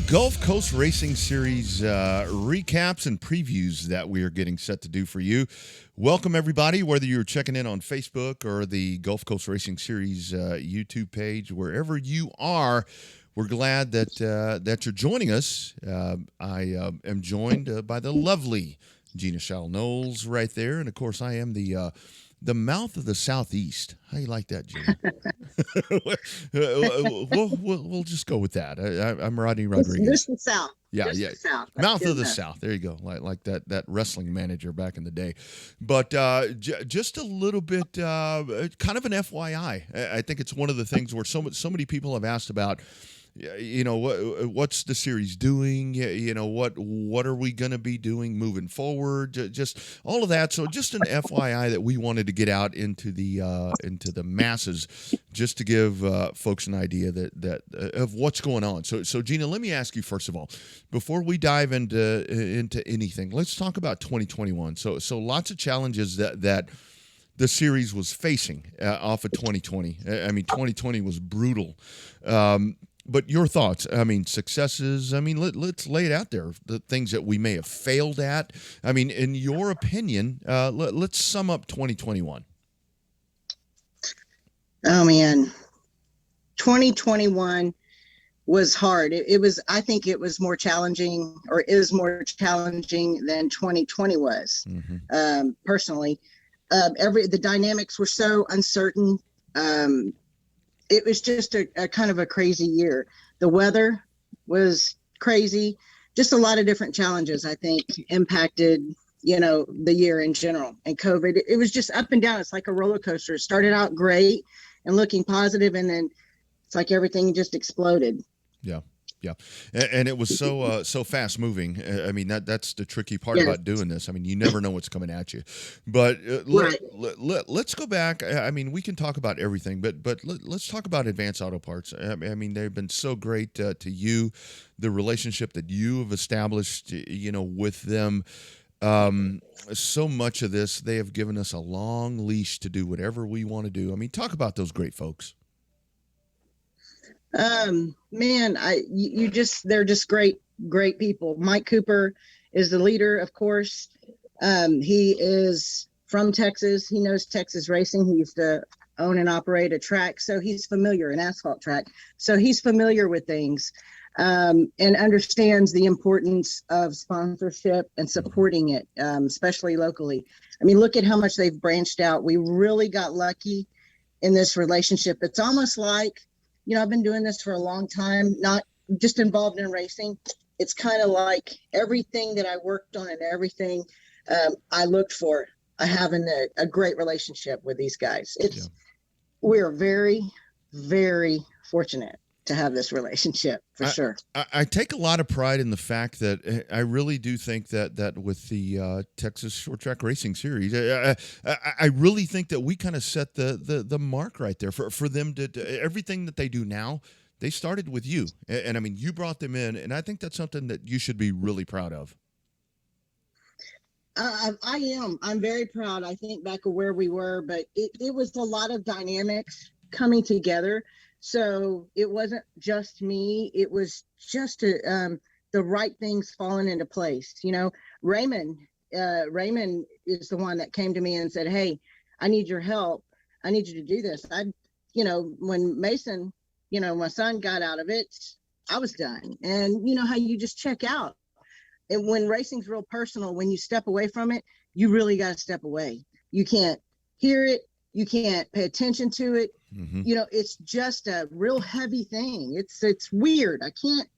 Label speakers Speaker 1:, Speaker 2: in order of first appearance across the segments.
Speaker 1: Gulf Coast Racing Series recaps and previews that we are getting set to do for you. Welcome, everybody, whether you're checking in on Facebook or the Gulf Coast Racing Series YouTube page, wherever you are. We're glad that you're joining us. I am joined by the lovely Gina Schild-Knowles right there, and of course, I am the mouth of the Southeast. How you like that, Gina? we'll just go with that. I'm Rodney Rodriguez.
Speaker 2: This the South.
Speaker 1: Yeah,
Speaker 2: Just
Speaker 1: yeah.
Speaker 2: the South.
Speaker 1: Mouth of the South. There you go. Like that wrestling manager back in the day. But just a little bit, kind of an FYI. I think it's one of the things where so many people have asked about. You know, what's the series doing? You know, what are we going to be doing moving forward? Just all of that. So just an FYI that we wanted to get out into the masses, just to give folks an idea that of what's going on. So Gina, let me ask you first of all, before we dive into anything, let's talk about 2021. So lots of challenges that the series was facing off of 2020. I mean, 2020 was brutal. But your thoughts, I mean, successes, I mean, let's lay it out there, the things that we may have failed at. I mean, in your opinion, let's sum up 2021.
Speaker 2: Oh, man. 2021 was hard. I think it was more challenging, or is more challenging than 2020 was, personally. The dynamics were so uncertain. It was just a kind of a crazy year. The weather was crazy. Just a lot of different challenges, I think, impacted, the year in general. And COVID, it was just up and down. It's like a roller coaster. It started out great and looking positive, and then it's like everything just exploded.
Speaker 1: Yeah. And it was so fast moving. I mean, that's the tricky part about doing this. I mean, you never know what's coming at you. But let's go back. I mean, we can talk about everything, but let's talk about Advanced Auto Parts. I mean, they've been so great to you, the relationship that you have established, with them. So much of this, they have given us a long leash to do whatever we want to do. I mean, talk about those great folks.
Speaker 2: Man, they're just great people. Mike Cooper is the leader, of course. He is from Texas. He knows Texas racing. He used to own and operate a track, so he's familiar, an asphalt track. So he's familiar with things, and understands the importance of sponsorship and supporting it, especially locally. I mean, look at how much they've branched out. We really got lucky in this relationship. It's almost like, I've been doing this for a long time, not just involved in racing. It's kind of like everything that I worked on and everything I looked for. I have a great relationship with these guys. We're very, very fortunate to have this relationship, for sure.
Speaker 1: I take a lot of pride in the fact that I really do think that with the Texas Short Track Racing Series, I really think that we kind of set the mark right there for them to everything that they do now. They started with you, and I mean, you brought them in, and I think that's something that you should be really proud of.
Speaker 2: I am. I'm very proud. I think back of where we were, but it was a lot of dynamics coming together. So it wasn't just me. It was just the right things falling into place. Raymond is the one that came to me and said, "Hey, I need your help. I need you to do this." When Mason, my son got out of it, I was done. And you know how you just check out. And when racing's real personal, when you step away from it, you really got to step away. You can't hear it. You can't pay attention to it. Mm-hmm. It's just a real heavy thing. It's weird. I can't,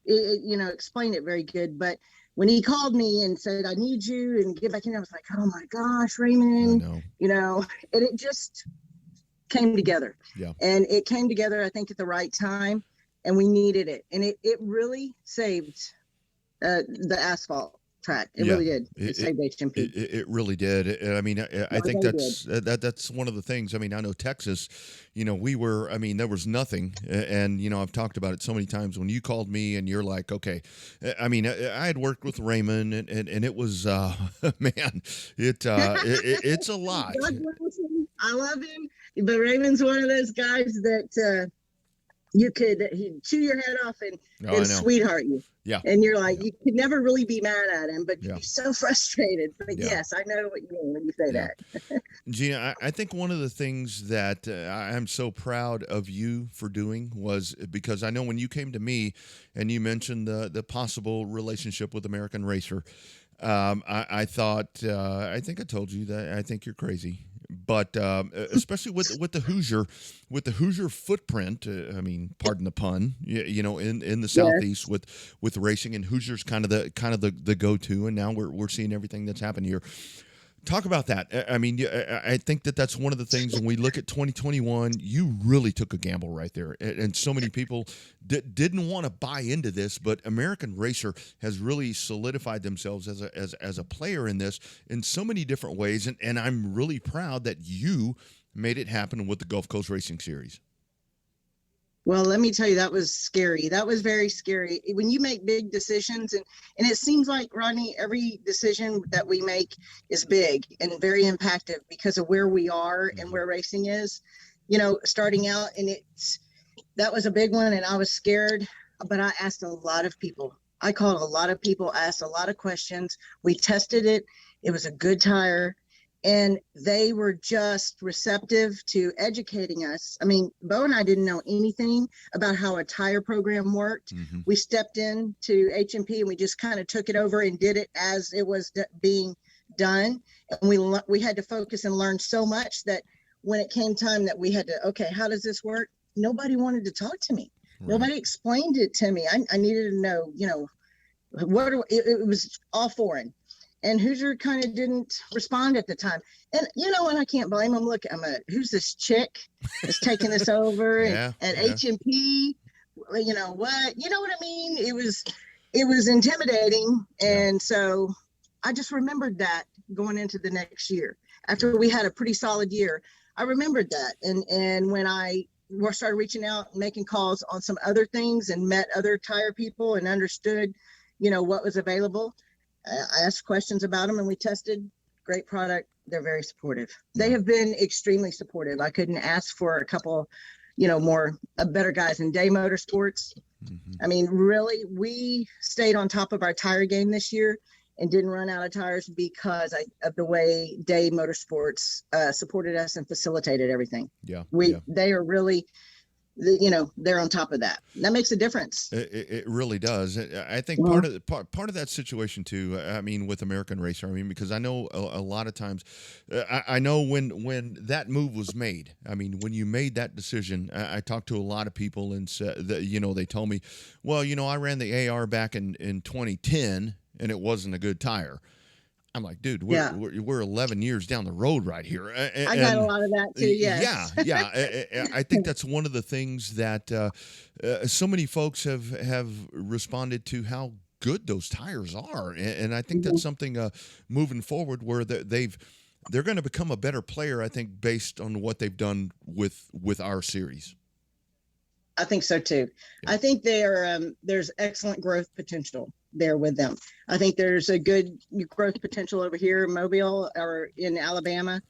Speaker 2: explain it very good. But when he called me and said, "I need you," and get back in, I was like, "Oh my gosh, Raymond," and it just came together. Yeah. And it came together, I think, at the right time, and we needed it. And it really saved the asphalt track. It really did. It saved HMP.
Speaker 1: It really did. I mean, I think that's one of the things. I mean, I know Texas, there was nothing. And, I've talked about it so many times when you called me and you're like, okay, I mean, I had worked with Raymond and it was, man, it's a lot.
Speaker 2: I love him, but Raymond's one of those guys that, you could he'd chew your head off and
Speaker 1: Oh,
Speaker 2: then
Speaker 1: I know.
Speaker 2: sweetheart you.
Speaker 1: Yeah.
Speaker 2: And you're like,
Speaker 1: Yeah.
Speaker 2: you could never really be mad at him, but you'd
Speaker 1: Yeah.
Speaker 2: be so frustrated. But
Speaker 1: Yeah.
Speaker 2: yes, I know what you mean when you say
Speaker 1: Yeah.
Speaker 2: that.
Speaker 1: Gina, I think one of the things that I'm so proud of you for doing was because I know when you came to me and you mentioned the possible relationship with American Racer, I thought I think I told you that I think you're crazy, but especially with the Hoosier footprint. I mean, pardon the pun. In the southeast
Speaker 2: Yes.
Speaker 1: with racing, and Hoosier's kind of the go to, and now we're seeing everything that's happened here. Talk about that. I mean, I think that's one of the things when we look at 2021, you really took a gamble right there. And so many people didn't want to buy into this, but American Racer has really solidified themselves as a player in this in so many different ways. And I'm really proud that you made it happen with the Gulf Coast Racing Series.
Speaker 2: Well, let me tell you, that was scary. That was very scary. When you make big decisions, and it seems like, Rodney, every decision that we make is big and very impactful because of where we are and where racing is, starting out. And that was a big one. And I was scared, but I asked a lot of people. I called a lot of people, asked a lot of questions. We tested it. It was a good tire. And they were just receptive to educating us. I mean, Bo and I didn't know anything about how a tire program worked.
Speaker 1: Mm-hmm.
Speaker 2: We stepped into H&P and we just kind of took it over and did it as it was being done. And we had to focus and learn so much that when it came time that we had to, okay, how does this work? Nobody wanted to talk to me. Right. Nobody explained it to me. I needed to know, it was all foreign. And Hoosier kind of didn't respond at the time. And, and I can't blame him. Look, who's this chick that's taking this over at H&P? You know what? You know what I mean? It was intimidating. And so I just remembered that going into the next year. After we had a pretty solid year, I remembered that. And when I started reaching out and making calls on some other things and met other tire people and understood, what was available, I asked questions about them and we tested. Great product. They're very supportive. They have been extremely supportive. I couldn't ask for a couple, better guys in Day Motorsports. Mm-hmm. I mean, really, we stayed on top of our tire game this year and didn't run out of tires because of the way Day Motorsports supported us and facilitated everything. They are really, they're on top of that. That makes a difference.
Speaker 1: It really does. I think part of that situation too. I mean, with American Racer. I mean, because I know a lot of times, I know when that move was made. I mean, when you made that decision, I talked to a lot of people and said that they told me, well, I ran the AR back in 2010 and it wasn't a good tire. I'm like, dude, we're 11 years down the road right here.
Speaker 2: I got a lot of that too. Yes.
Speaker 1: Yeah. I think that's one of the things that so many folks have responded to how good those tires are, and I think that's something moving forward where they're going to become a better player. I think based on what they've done with our series.
Speaker 2: I think so too. Yeah. I think there's excellent growth potential there with them. I think there's a good growth potential over here in Mobile or in Alabama.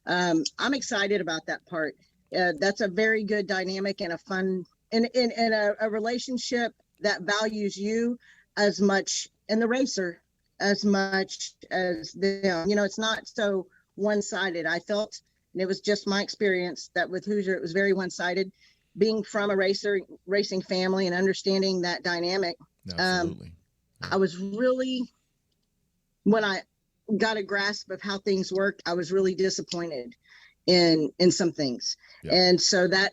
Speaker 2: I'm excited about that part. That's a very good dynamic and a fun and a relationship that values you as much and the racer as much as them. It's not so one-sided. I felt, and it was just my experience, that with Hoosier it was very one-sided. Being from a racing family and understanding that dynamic.
Speaker 1: Absolutely.
Speaker 2: I was really, when I got a grasp of how things worked, I was really disappointed in some things. Yeah. And so that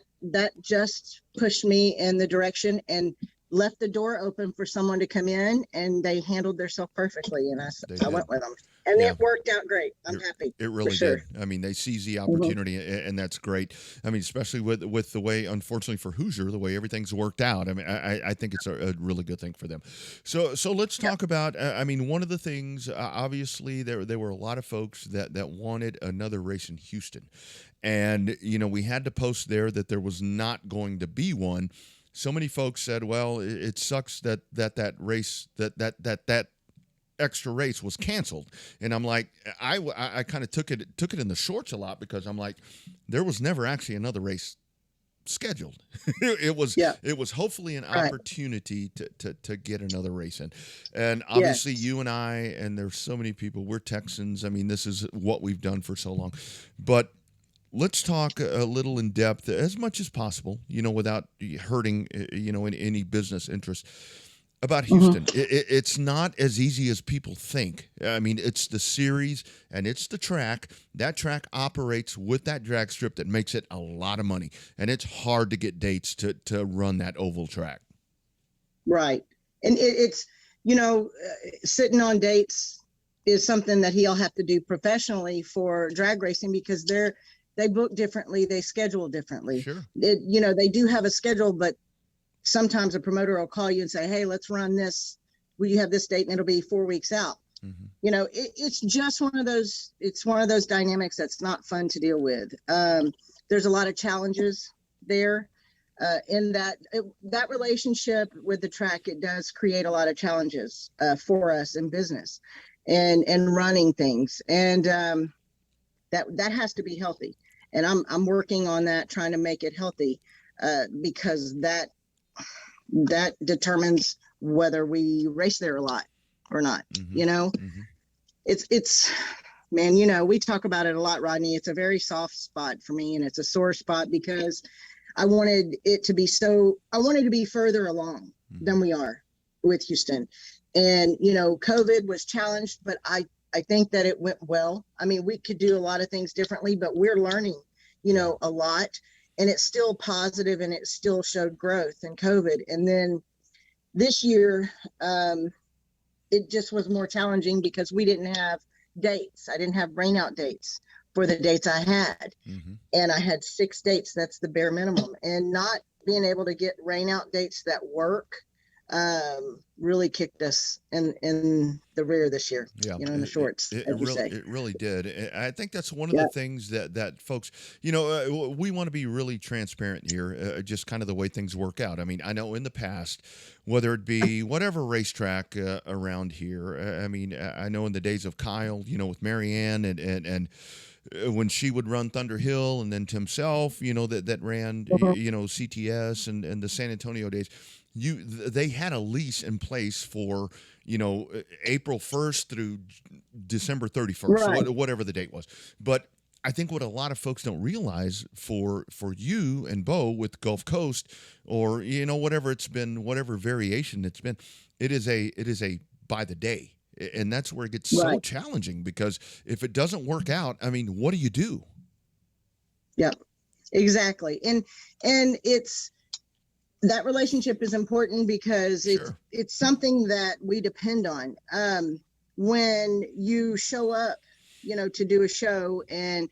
Speaker 2: just pushed me in the direction and left the door open for someone to come in, and they handled themselves perfectly. And I went with them. And it worked out great. I'm happy.
Speaker 1: It really did. I mean, they seized the opportunity, and that's great. I mean, especially with the way, unfortunately for Hoosier, the way everything's worked out. I mean, I think it's a really good thing for them. So let's talk about. I mean, one of the things, obviously, there were a lot of folks that wanted another race in Houston, and we had to post there that there was not going to be one. So many folks said, "Well, it sucks that race that extra race was canceled," and I'm like, I kind of took it in the shorts a lot because I'm like, there was never actually another race scheduled. it was
Speaker 2: Yeah.
Speaker 1: it was hopefully an
Speaker 2: Right.
Speaker 1: opportunity to get another race in. And
Speaker 2: Yes.
Speaker 1: obviously you and I, and there's so many people, we're Texans. I mean, this is what we've done for so long. But let's talk a little in depth as much as possible, without hurting, in any business interest about
Speaker 2: Hmm.
Speaker 1: Houston. It's not as easy as people think. I mean, it's the series and it's the track. That track operates with that drag strip that makes it a lot of money. And it's hard to get dates to run that oval track.
Speaker 2: Right. And it's, sitting on dates is something that he'll have to do professionally for drag racing, because they book differently, they schedule differently.
Speaker 1: Sure.
Speaker 2: They do have a schedule, but sometimes a promoter will call you and say, hey, let's run this. Will you have this date? And it'll be 4 weeks out.
Speaker 1: Mm-hmm.
Speaker 2: It's just one of those dynamics that's not fun to deal with. There's a lot of challenges there. In that relationship with the track, it does create a lot of challenges for us in business and running things. And that has to be healthy. And I'm working on that, trying to make it healthy, because that determines whether we race there a lot or not.
Speaker 1: Mm-hmm. Mm-hmm.
Speaker 2: It's man, we talk about it a lot, Rodney. It's a very soft spot for me, and it's a sore spot because I wanted to be further along
Speaker 1: Mm-hmm.
Speaker 2: than we are with Houston. And, COVID was challenged, but I think that it went well. I mean, we could do a lot of things differently, but we're learning, a lot, and it's still positive, and it still showed growth in COVID. And then this year, it just was more challenging because we didn't have dates. I didn't have rain out dates for the dates I had.
Speaker 1: Mm-hmm.
Speaker 2: And I had 6 dates. That's the bare minimum. And not being able to get rain out dates that work really kicked us in the rear this year.
Speaker 1: Yeah,
Speaker 2: in the shorts.
Speaker 1: It
Speaker 2: as you
Speaker 1: really,
Speaker 2: say.
Speaker 1: it really did. I think that's one of the things that folks, we want to be really transparent here, just kind of the way things work out. I mean, I know in the past, whether it be whatever racetrack around here, I mean, I know in the days of Kyle, with Marianne and when she would run Thunder Hill, and then Tim Self, that ran, CTS and the San Antonio days. They had a lease in place for April 1st through December 31st,
Speaker 2: Right.
Speaker 1: whatever the date was. But I think what a lot of folks don't realize for you and Bo with Gulf Coast, or whatever it's been, whatever variation it's been, it is a by the day, and that's where it gets so
Speaker 2: Right.
Speaker 1: challenging, because if it doesn't work out, I mean, what do you do?
Speaker 2: Yep. Exactly. And it's that relationship is important because
Speaker 1: Sure.
Speaker 2: it's something that we depend on. When you show up, to do a show and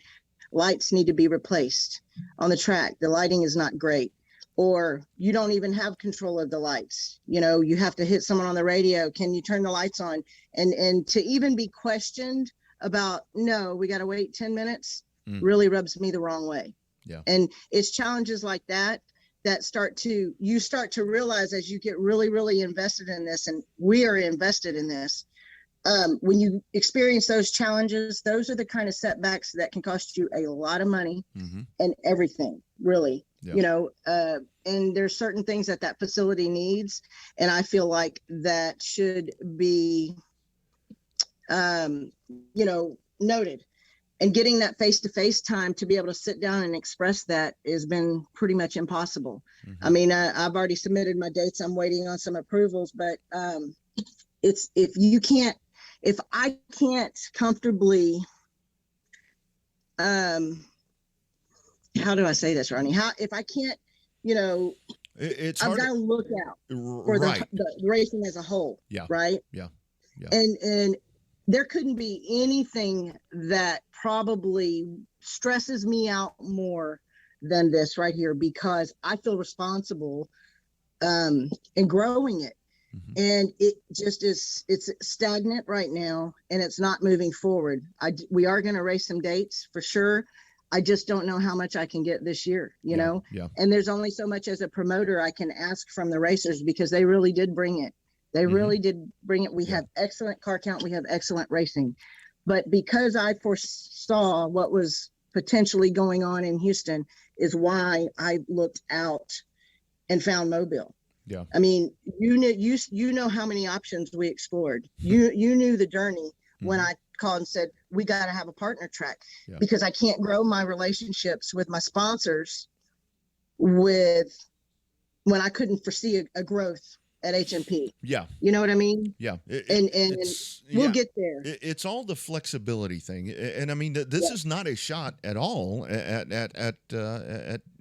Speaker 2: lights need to be replaced on the track, the lighting is not great, or you don't even have control of the lights. You have to hit someone on the radio. Can you turn the lights on? And to even be questioned about, no, we got to wait 10 minutes really rubs me the wrong way.
Speaker 1: Yeah.
Speaker 2: And it's challenges like that you start to realize as you get really, really invested in this, and we are invested in this. When you experience those challenges, those are the kind of setbacks that can cost you a lot of money and everything, really.
Speaker 1: Yeah.
Speaker 2: And there's certain things that facility needs, and I feel like that should be, noted. And getting that face-to-face time to be able to sit down and express that has been pretty much impossible.
Speaker 1: Mm-hmm.
Speaker 2: I mean, I've already submitted my dates. I'm waiting on some approvals, but if I can't comfortably, how do I say this, Rodney? If I can't,
Speaker 1: it's
Speaker 2: I've
Speaker 1: hard
Speaker 2: got to look out for
Speaker 1: right.
Speaker 2: the racing as a whole.
Speaker 1: Yeah.
Speaker 2: Right.
Speaker 1: Yeah.
Speaker 2: And there couldn't be anything that probably stresses me out more than this right here, because I feel responsible in growing it. Mm-hmm. And it just it's stagnant right now, and it's not moving forward. We are going to race some dates for sure. I just don't know how much I can get this year, know?
Speaker 1: Yeah.
Speaker 2: And there's only so much as a promoter I can ask from the racers, because they really did bring it. They really did bring it. We have excellent car count. We have excellent racing. But because I foresaw what was potentially going on in Houston, is why I looked out and found Mobile.
Speaker 1: Yeah.
Speaker 2: I mean, you know how many options we explored. You knew the journey when I called and said, we got to have a partner track, because I can't grow my relationships with my sponsors when I couldn't foresee a growth at HMP.
Speaker 1: Yeah.
Speaker 2: You know what I mean?
Speaker 1: Yeah.
Speaker 2: And we'll get there.
Speaker 1: It's all the flexibility thing. And I mean, this is not a shot at all at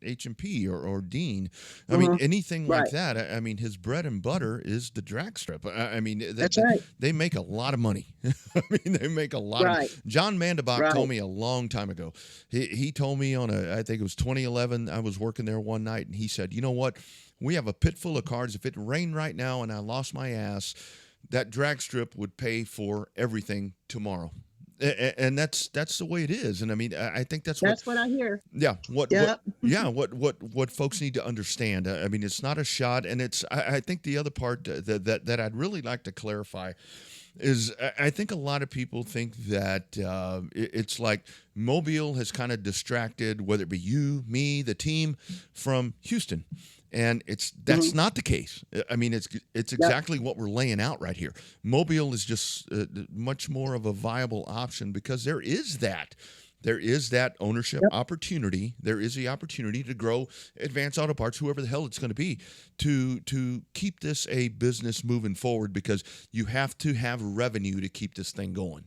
Speaker 1: HMP or Dean. I mean, anything like that. I mean, his bread and butter is the drag strip. I mean,
Speaker 2: that's right.
Speaker 1: They make a lot of money. I mean, they make a lot of John Mandabach told me a long time ago. He told me I think it was 2011, I was working there one night, and he said, you know what? We have a pit full of cars. If it rained right now and I lost my ass, that drag strip would pay for everything tomorrow. And that's the way it is. And I mean, I think that's what I hear. Yeah. What folks need to understand. I mean, it's not a shot. And I think the other part that I'd really like to clarify is I think a lot of people think that it's like Mobile has kind of distracted, whether it be you, me, the team, from Houston. And that's not the case. I mean, it's exactly what we're laying out right here. Mobile is just much more of a viable option because there is that ownership opportunity. There is the opportunity to grow Advanced Auto Parts, whoever the hell it's going to be, to keep this a business moving forward, because you have to have revenue to keep this thing going.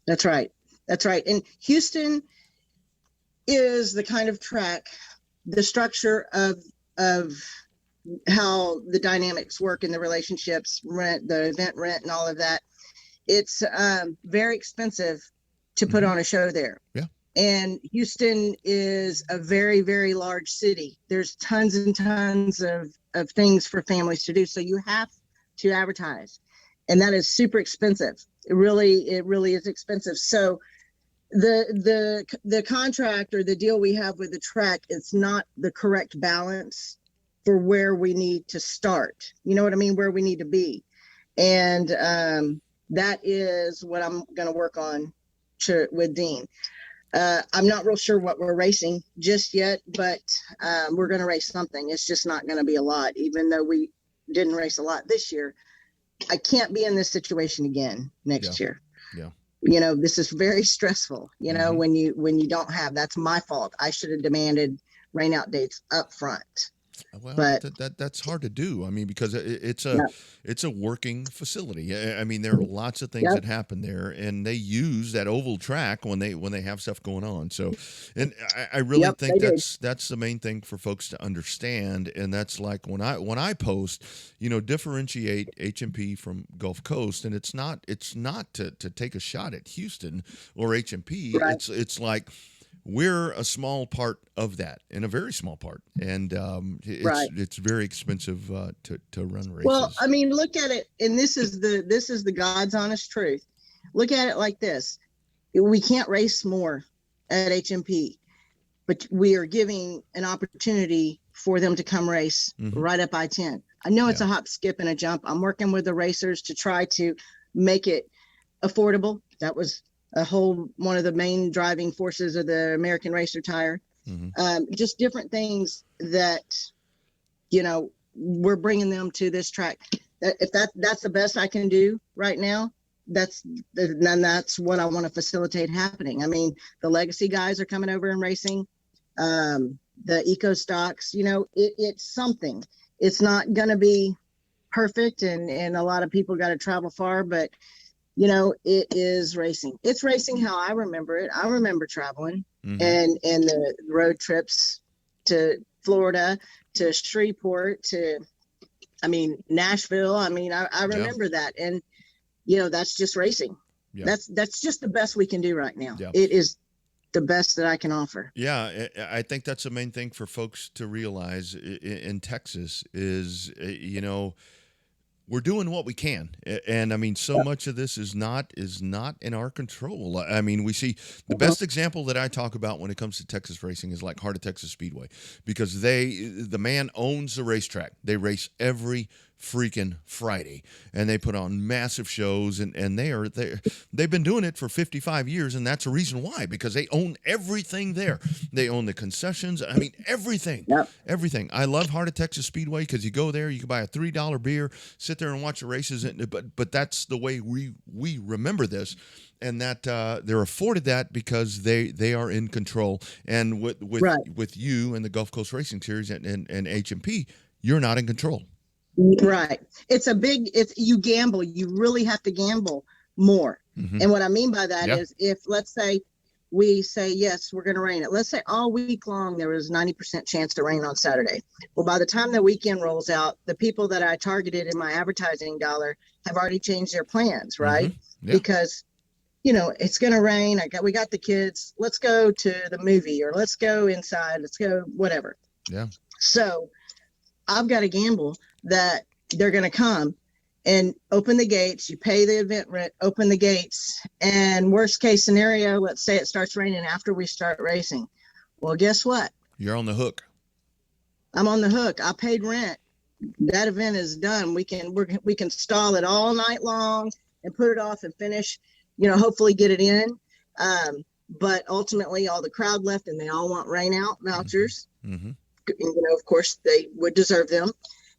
Speaker 2: That's right. That's right. And Houston is the kind of track, the structure of how the dynamics work in the relationships, the event rent and all of that. It's very expensive to put on a show there. Yeah. And Houston is a very, very large city. There's tons and tons of things for families to do. So you have to advertise. And that is super expensive. It really is expensive. So the contract or the deal we have with the track, it's not the correct balance for where we need to start. You know what I mean? Where we need to be. And that is what I'm going to work on with Dean. I'm not real sure what we're racing just yet, but we're going to race something. It's just not going to be a lot, even though we didn't race a lot this year. I can't be in this situation again next year. Yeah. You know, this is very stressful, you know, when you don't have, that's my fault. I should have demanded rain out dates up front.
Speaker 1: Well, but that's hard to do. I mean, because it's a working facility. I mean, there are lots of things that happen there, and they use that oval track when they have stuff going on. So, and I really think that's the main thing for folks to understand. And that's like when I post, you know, differentiate HMP from Gulf Coast, and it's not to take a shot at Houston or HMP. Right. It's like, we're a small part of that, and a very small part, and it's very expensive to run races.
Speaker 2: Well, I mean, look at it, and this is the God's honest truth. Look at it like this: we can't race more at HMP, but we are giving an opportunity for them to come race right up I-10. I know it's a hop, skip, and a jump. I'm working with the racers to try to make it affordable. That was one of the main driving forces of the American Racer Tire. Just different things that, you know, we're bringing them to this track. If that's the best I can do right now, that's what I want to facilitate happening. I mean, the legacy guys are coming over and racing, the eco stocks, you know, it's something. It's not going to be perfect, and a lot of people got to travel far, but you know, it is racing. It's racing how I remember it. I remember traveling and the road trips to Florida, to Shreveport, to, I mean, Nashville. I mean, I remember that. And, you know, that's just racing. Yeah. That's just the best we can do right now. Yeah. It is the best that I can offer.
Speaker 1: Yeah, I think that's the main thing for folks to realize in Texas is, you know, we're doing what we can, and I mean, so much of this is not in our control. I mean, we see the best example that I talk about when it comes to Texas racing is like Heart of Texas Speedway, because the man owns the racetrack. They race every freaking Friday, and they put on massive shows, and they've been doing it for 55 years, and that's a reason why, because they own everything there. They own the concessions. I mean, everything.
Speaker 2: Yep.
Speaker 1: Everything. I love Heart of Texas Speedway because you go there, you can buy a $3 beer, sit there and watch the races, but that's the way we remember this. And that they're afforded that because they are in control. And with you and the Gulf Coast Racing Series and HMP, you're not in control.
Speaker 2: Right. It's you gamble. You really have to gamble more.
Speaker 1: Mm-hmm.
Speaker 2: And what I mean by that is, if let's say we say, yes, we're going to rain it. Let's say all week long there was 90% chance to rain on Saturday. Well, by the time the weekend rolls out, the people that I targeted in my advertising dollar have already changed their plans, right?
Speaker 1: Mm-hmm. Yeah.
Speaker 2: Because it's going to rain. We got the kids. Let's go to the movie, or let's go inside. Let's go whatever.
Speaker 1: Yeah.
Speaker 2: So I've got to gamble that they're going to come and open the gates. You pay the event rent, open the gates, and worst case scenario, let's say it starts raining after we start racing. Well, guess what?
Speaker 1: You're on the hook.
Speaker 2: I'm on the hook. I paid rent. That event is done. We can stall it all night long and put it off and finish. Hopefully get it in. But ultimately, all the crowd left, and they all want rain out vouchers.
Speaker 1: Mm-hmm.
Speaker 2: Of course, they would deserve them.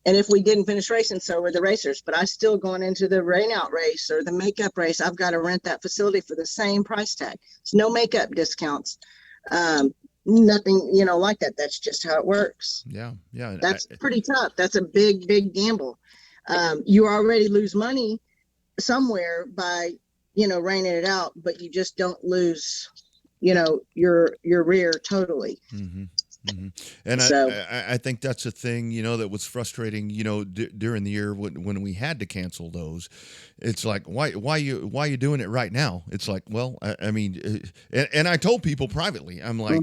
Speaker 2: And if we didn't finish racing, so were the racers. But I still, going into the rain out race or the makeup race, I've got to rent that facility for the same price tag. It's no makeup discounts. Nothing, like that. That's just how it works.
Speaker 1: Yeah. Yeah.
Speaker 2: That's pretty tough. That's a big, big gamble. You already lose money somewhere by raining it out, but you just don't lose, your rear totally.
Speaker 1: Mm-hmm. Mm-hmm. And
Speaker 2: so,
Speaker 1: I think that's a thing, that was frustrating, during the year when we had to cancel those. It's like, why you doing it right now? It's like, well, I mean, and I told people privately, I'm like,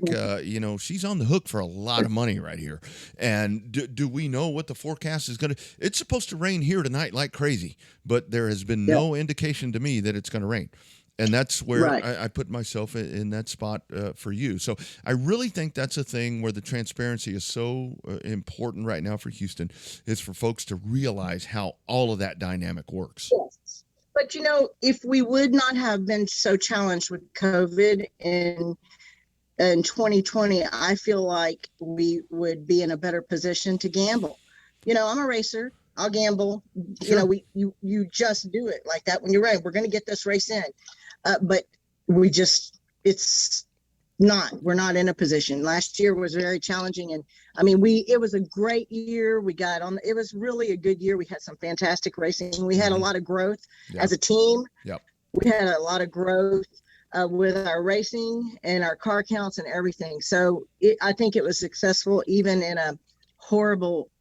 Speaker 1: she's on the hook for a lot of money right here. And do we know what the forecast is going to? It's supposed to rain here tonight like crazy, but there has been no indication to me that it's going to rain. And that's where I put myself in that spot for you. So I really think that's a thing where the transparency is so important right now for Houston, is for folks to realize how all of that dynamic works.
Speaker 2: Yes. But, if we would not have been so challenged with COVID in 2020, I feel like we would be in a better position to gamble. I'm a racer. I'll gamble.
Speaker 1: Sure.
Speaker 2: You just do it like that when you're right. We're going to get this race in. But we're not in a position. Last year was very challenging. And I mean, it was a great year. It was really a good year. We had some fantastic racing. We had a lot of growth as a team.
Speaker 1: Yep.
Speaker 2: We had a lot of growth with our racing and our car counts and everything. So I think it was successful, even in a horrible,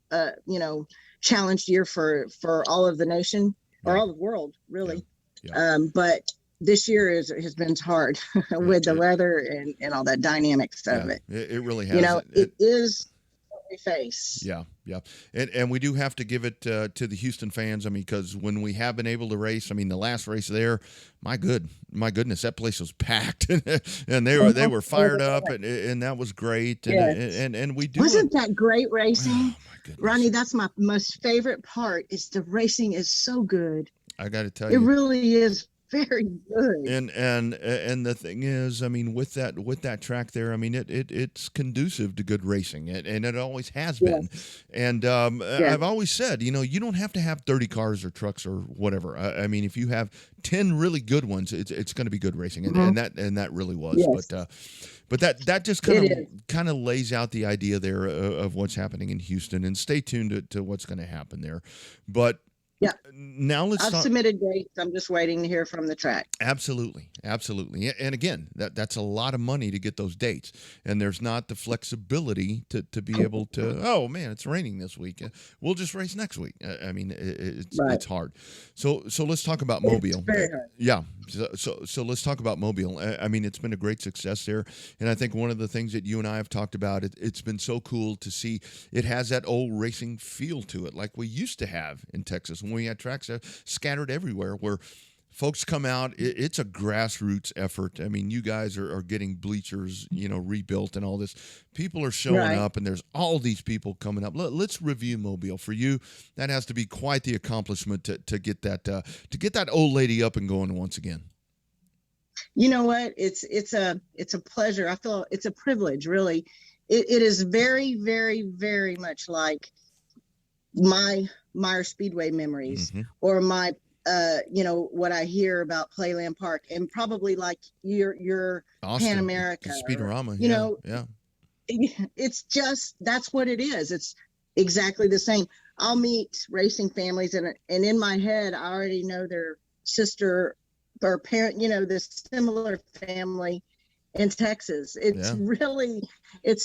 Speaker 2: challenged year for all of the nation or all the world, really.
Speaker 1: Yeah.
Speaker 2: But this year has been hard with the weather and all that dynamics of it.
Speaker 1: It really has.
Speaker 2: It is what we face.
Speaker 1: Yeah. And we do have to give it to the Houston fans. I mean, because when we have been able to race, I mean, the last race there, my goodness, that place was packed, and they were fired up, and that was great. And we do.
Speaker 2: Wasn't that great racing?
Speaker 1: Oh, my goodness.
Speaker 2: Rodney, that's my most favorite part. Is the racing is so good.
Speaker 1: I got to tell you,
Speaker 2: it really is. Very good.
Speaker 1: And the thing is, I mean, with that track there, I mean, it's conducive to good racing, and it always has been. And I've always said, you don't have to have 30 cars or trucks or whatever. I mean, if you have 10 really good ones, it's going to be good racing, and that really was.
Speaker 2: Yes.
Speaker 1: But that just kind of lays out the idea there of what's happening in Houston, and stay tuned to what's going to happen there. But
Speaker 2: yeah.
Speaker 1: Now
Speaker 2: I've submitted dates. I'm just waiting to hear from the track.
Speaker 1: Absolutely. And again, that's a lot of money to get those dates, and there's not the flexibility to be able to. Oh man, it's raining this week. We'll just race next week. I mean, it's hard. So let's talk about Mobile.
Speaker 2: It's very hard.
Speaker 1: Yeah. So let's talk about Mobile. I mean, it's been a great success there, and I think one of the things that you and I have talked about, it's been so cool to see. It has that old racing feel to it, like we used to have in Texas when we had tracks scattered everywhere, where Folks come out. It's a grassroots effort. I mean, you guys are getting bleachers, rebuilt and all this. People are showing
Speaker 2: Right.
Speaker 1: up, and there's all these people coming up. Let's review Mobile for you. That has to be quite the accomplishment to get that old lady up and going once again.
Speaker 2: You know what? It's a pleasure. I feel it's a privilege, really. It is very, very, very much like my Meyer Speedway memories,
Speaker 1: Mm-hmm.
Speaker 2: or my what I hear about Playland Park, and probably like your Pan
Speaker 1: Austin,
Speaker 2: America, or,
Speaker 1: Speedorama.
Speaker 2: you know,
Speaker 1: Yeah.
Speaker 2: it's just, that's what it is. It's exactly the same. I'll meet racing families, and in my head I already know their sister or parent, this similar family in Texas. It's
Speaker 1: Yeah.
Speaker 2: really, it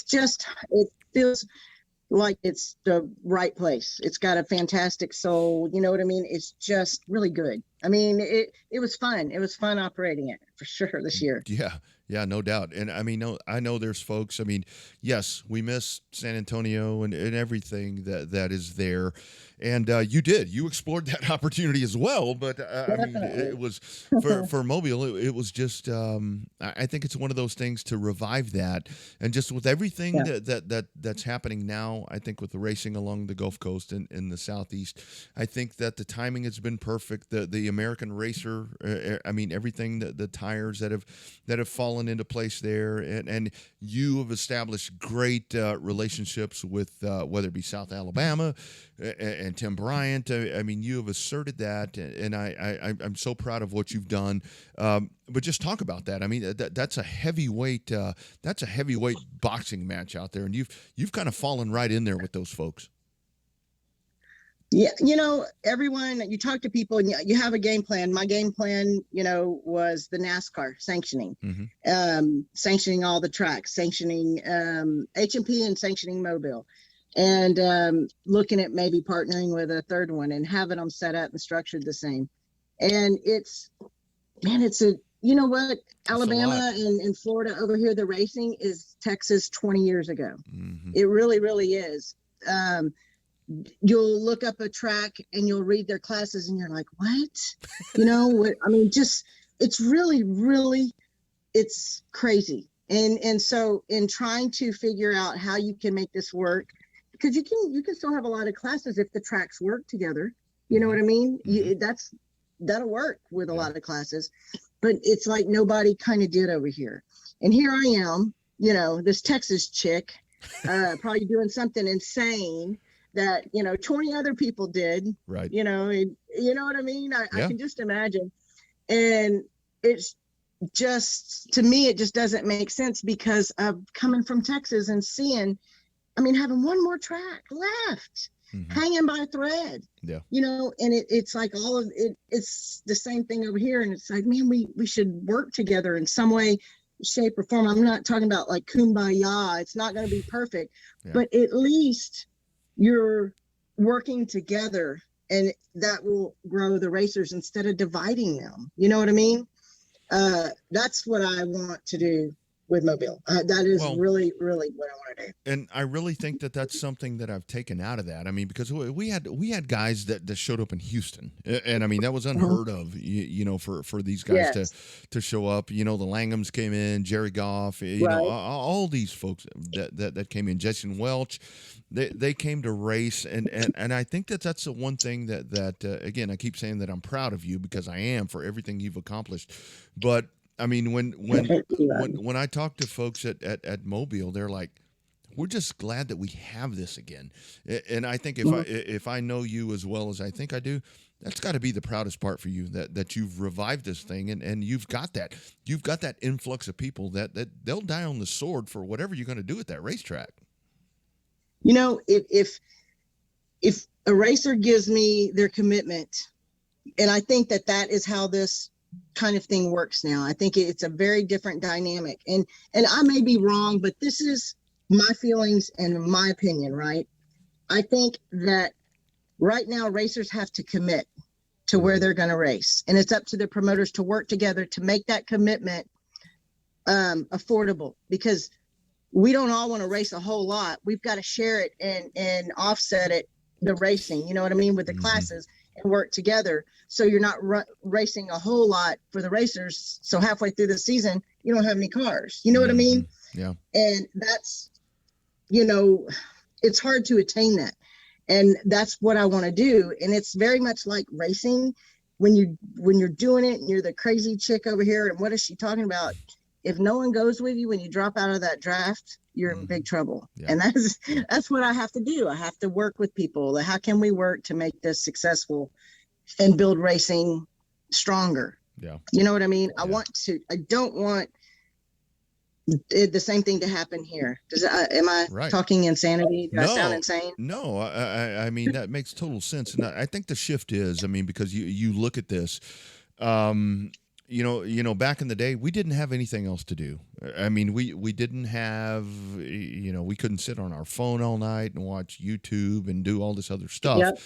Speaker 2: feels like it's the right place. It's got a fantastic soul. You know what I mean? It's just really good. I mean, it was fun. It was fun operating it for sure this year.
Speaker 1: Yeah, no doubt. And I mean, I know there's folks. I mean, yes, we miss San Antonio and everything that is there. And you explored that opportunity as well. But I mean, it was for Mobile. It was just. I think it's one of those things to revive that, and just with everything
Speaker 2: Yeah.
Speaker 1: that's happening now. I think with the racing along the Gulf Coast and in the Southeast, I think that the timing has been perfect. The American racer. I mean, everything the tires that have fallen into place there, and you have established great relationships with whether it be South Alabama and Tim Bryant. I mean, you have asserted that, and I'm so proud of what you've done. But just talk about that. I mean, that's a heavyweight boxing match out there, and you've kind of fallen right in there with those folks.
Speaker 2: Yeah, everyone, you talk to people and you have a game plan. My game plan, was the NASCAR sanctioning,
Speaker 1: Mm-hmm.
Speaker 2: Sanctioning all the tracks, sanctioning H&P, and sanctioning Mobile, and looking at maybe partnering with a third one and having them set up and structured the same. And it's you know what? Alabama and Florida over here, the racing is Texas 20 years ago.
Speaker 1: Mm-hmm.
Speaker 2: It really, really is. You'll look up a track and you'll read their classes and you're like, what? I mean, just, it's really, really, it's crazy. And so in trying to figure out how you can make this work, because you can still have a lot of classes if the tracks work together. You know what I mean?
Speaker 1: Mm-hmm.
Speaker 2: That'll work with a lot of classes, but it's like nobody kind of did over here. And here I am, this Texas chick, probably doing something insane that 20 other people did,
Speaker 1: right?
Speaker 2: You know what I mean? I can just imagine. And it's just, to me, it just doesn't make sense, because of coming from Texas and seeing, having one more track left, hanging by a thread.
Speaker 1: Yeah.
Speaker 2: And it's like all of it, it's the same thing over here, and it's like, man, we should work together in some way, shape, or form. I'm not talking about like kumbaya. It's not going to be perfect, but at least you're working together, and that will grow the racers instead of dividing them. You know what I mean? That's what I want to do with Mobile. That is really, really what I want to do.
Speaker 1: And I really think that's something that I've taken out of that. I mean, because we had guys that showed up in Houston, and I mean, that was unheard of, for these guys to show up. The Langhams came in, Jerry Goff, all these folks that came in, Jason Welch, they came to race, and I think that's the one thing that again, I keep saying that I'm proud of you, because I am, for everything you've accomplished. But I mean, when I talk to folks at Mobile, they're like, we're just glad that we have this again. And I think if I know you as well as I think I do, that's got to be the proudest part for you, that you've revived this thing, and you've got that influx of people that they'll die on the sword for whatever you're going to do at that racetrack.
Speaker 2: If a racer gives me their commitment, and I think that is how this kind of thing works now. I think it's a very different dynamic, and I may be wrong, but this is my feelings and my opinion, right? I think that right now racers have to commit to where they're going to race, and it's up to the promoters to work together to make that commitment affordable, because we don't all want to race a whole lot. We've got to share it and offset it, the racing, you know what I mean, with the classes. and work together. So you're not racing a whole lot for the racers. So halfway through the season, you don't have any cars. You know what I mean?
Speaker 1: Yeah.
Speaker 2: And that's, you know, it's hard to attain that. And that's what I want to do. And it's very much like racing. When you're doing it and you're the crazy chick over here, and what is she talking about? If no one goes with you when you drop out of that draft, you're in big trouble. Yeah. And that's what I have to do. I have to work with people. How can we work to make this successful and build racing stronger?
Speaker 1: Yeah.
Speaker 2: You know what I mean?
Speaker 1: Yeah.
Speaker 2: I don't want the same thing to happen here. Am I talking insanity? Do I sound insane?
Speaker 1: No, I mean, that makes total sense. And I think the shift is, I mean, because you look at this, you know, back in the day, we didn't have anything else to do. I mean, we didn't have, you know, we couldn't sit on our phone all night and watch YouTube and do all this other stuff. Yep.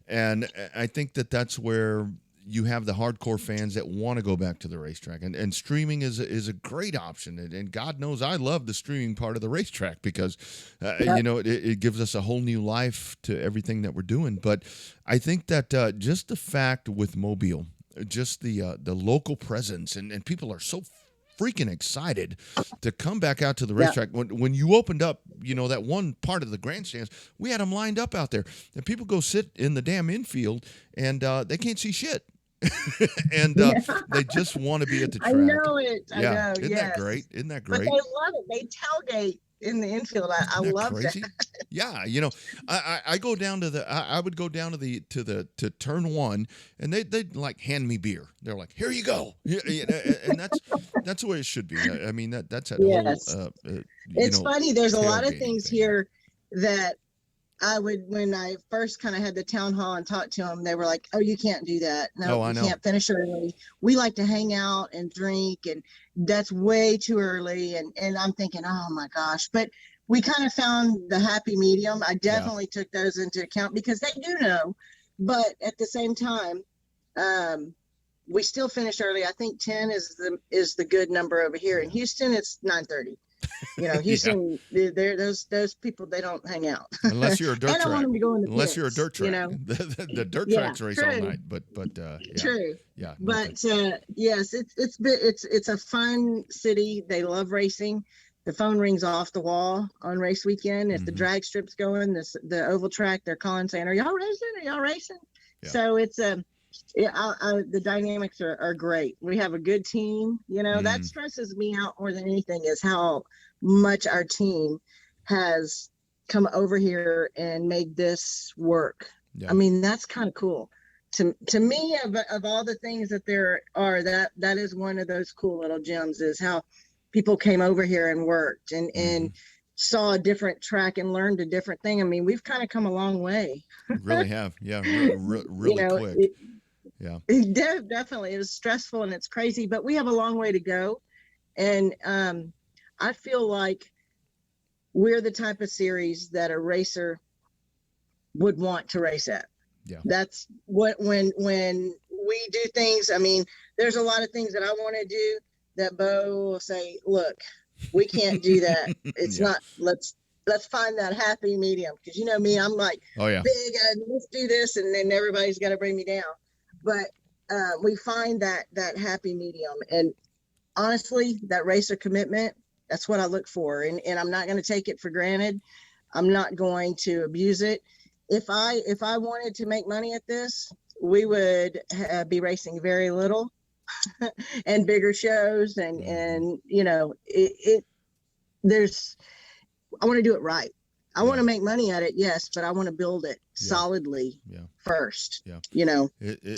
Speaker 1: And I think that's where you have the hardcore fans that want to go back to the racetrack, and streaming is a great option. And God knows I love the streaming part of the racetrack because, you know, it gives us a whole new life to everything that we're doing. But I think that just the fact with Mobile, just the local presence, and people are so freaking excited to come back out to the racetrack. When you opened up, you know, that one part of the grandstands, we had them lined up out there, and people go sit in the damn infield, and they can't see shit. And they just want to be at the track.
Speaker 2: I know it.
Speaker 1: Yeah. I know. Isn't that great? Isn't that great?
Speaker 2: But they love it. They tailgate in the infield. I love
Speaker 1: crazy?
Speaker 2: that.
Speaker 1: Yeah, you know, I go down to I would go down to turn one, and they'd like hand me beer. They're like, here you go. Yeah, and that's the way it should be. I mean, that's at whole.
Speaker 2: It's funny. There's a lot of things here that when I first kind of had the town hall and talked to them, they were like, oh, you can't do that. No, you can't finish early. We like to hang out and drink, and that's way too early. And I'm thinking, oh my gosh. But we kind of found the happy medium. I definitely took those into account because they do know. But at the same time, we still finish early. I think 10 is the good number over here. In Houston, it's 9:30. You know, Houston, those people, they don't hang out
Speaker 1: unless you're a dirt
Speaker 2: track. I want them to go in the
Speaker 1: unless you're a dirt track.
Speaker 2: You know,
Speaker 1: the dirt tracks race all night. But
Speaker 2: true.
Speaker 1: Yeah.
Speaker 2: But yes, it's a fun city. They love racing. The phone rings off the wall on race weekend. If the drag strip's going, the oval track, they're calling saying, "Are y'all racing? Are y'all racing?" Yeah. So it's the dynamics are great. We have a good team. You know, that stresses me out more than anything is how much our team has come over here and made this work. Yeah. I mean, that's kind of cool. To me, of all the things that there are, that is one of those cool little gems, is how people came over here and worked and saw a different track and learned a different thing. I mean, we've kind of come a long way.
Speaker 1: Really have. Yeah. Really you know, quick.
Speaker 2: Definitely. It was stressful and it's crazy, but we have a long way to go. And I feel like we're the type of series that a racer would want to race at. Yeah. That's what, when we do things, I mean, there's a lot of things that I want to do that Bo will say, look, we can't do that. It's not, let's find that happy medium. Cause you know me, I'm like, big, let's do this. And then everybody's got to bring me down. But we find that happy medium. And honestly, that racer commitment, that's what I look for. And I'm not going to take it for granted. I'm not going to abuse it. If I wanted to make money at this, we would be racing very little and bigger shows. And you know, I want to do it right. I want to make money at it, yes, but I want to build it solidly first, you know,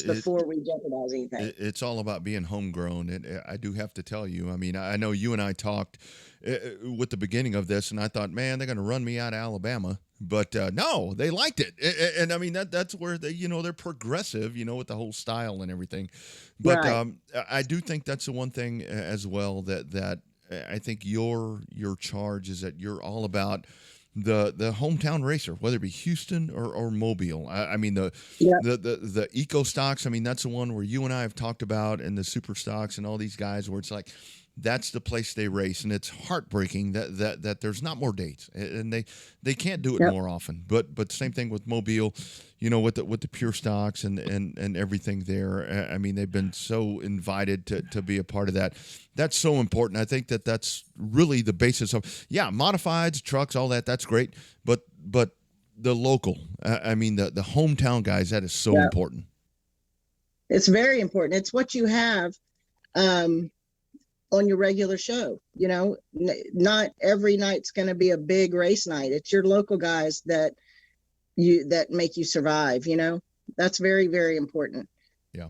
Speaker 2: before we jeopardize anything.
Speaker 1: It's all about being homegrown. I do have to tell you, I mean, I know you and I talked with the beginning of this, and I thought, man, they're going to run me out of Alabama. But no, they liked it. And I mean, that's where they, you know, they're progressive, you know, with the whole style and everything. But I do think that's the one thing as well that I think your charge is that you're all about the hometown racer, whether it be Houston or Mobile. I mean, the eco stocks, I mean, that's the one where you and I have talked about, and the super stocks and all these guys where it's like, that's the place they race, and it's heartbreaking that there's not more dates, and they can't do it
Speaker 2: Yep.
Speaker 1: more often. But same thing with Mobile, with the pure stocks and everything there. I mean, they've been so invited to be a part of that. That's so important. I think that's really the basis of modifieds, trucks, all that. That's great, but the local, I mean the hometown guys, that is so important.
Speaker 2: It's very important. It's what you have on your regular show. Not every night's going to be a big race night. It's your local guys that make you survive. That's very, very important.
Speaker 1: Yeah.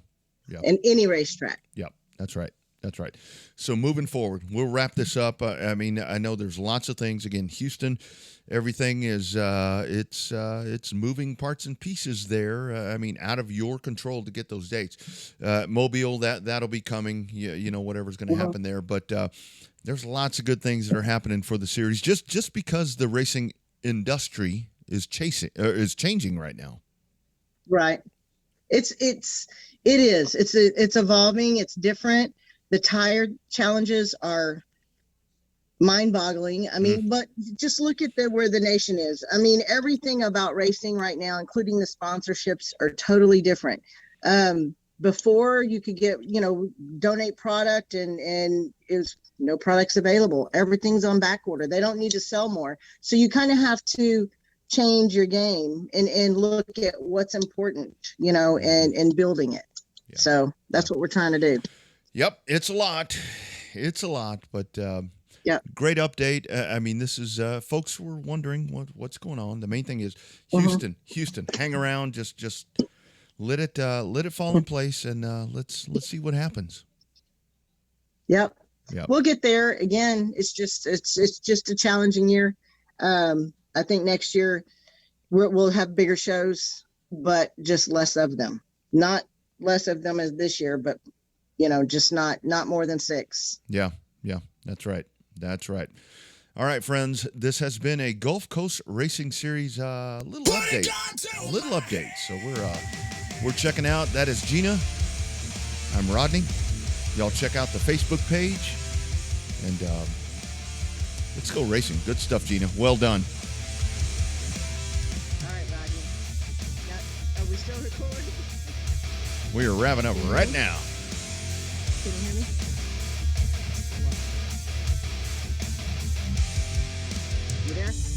Speaker 2: In any racetrack.
Speaker 1: Yeah, that's right. That's right. So moving forward, we'll wrap this up. I mean, I know there's lots of things. Again, Houston, everything is it's moving parts and pieces there. I mean, out of your control to get those dates. Mobile, that'll be coming. Whatever's going to happen there. But there's lots of good things that are happening for the series. Just because the racing industry is changing right now.
Speaker 2: Right. It is. It's evolving. It's different. The tire challenges are mind-boggling. I mean, but just look at where the nation is. I mean, everything about racing right now, including the sponsorships, are totally different. Before you could get, donate product and it was no products available. Everything's on back order. They don't need to sell more. So you kind of have to change your game and look at what's important, and building it. Yeah. So that's what we're trying to do.
Speaker 1: Yep. It's a lot, but great update. I mean, this is folks were wondering what's going on. The main thing is Houston, hang around, just let it fall in place, and let's see what happens.
Speaker 2: Yep. We'll get there. Again, it's just a challenging year. I think next year we'll have bigger shows, but just less of them. Not less of them as this year, but just not more than 6.
Speaker 1: Yeah, that's right. All right, friends, this has been a Gulf Coast Racing Series little update. So we're checking out. That is Gina. I'm Rodney. Y'all check out the Facebook page, and let's go racing. Good stuff, Gina. Well done.
Speaker 2: All right, Rodney. Are we still recording?
Speaker 1: We are wrapping up right now.
Speaker 2: Can you hear me? You there?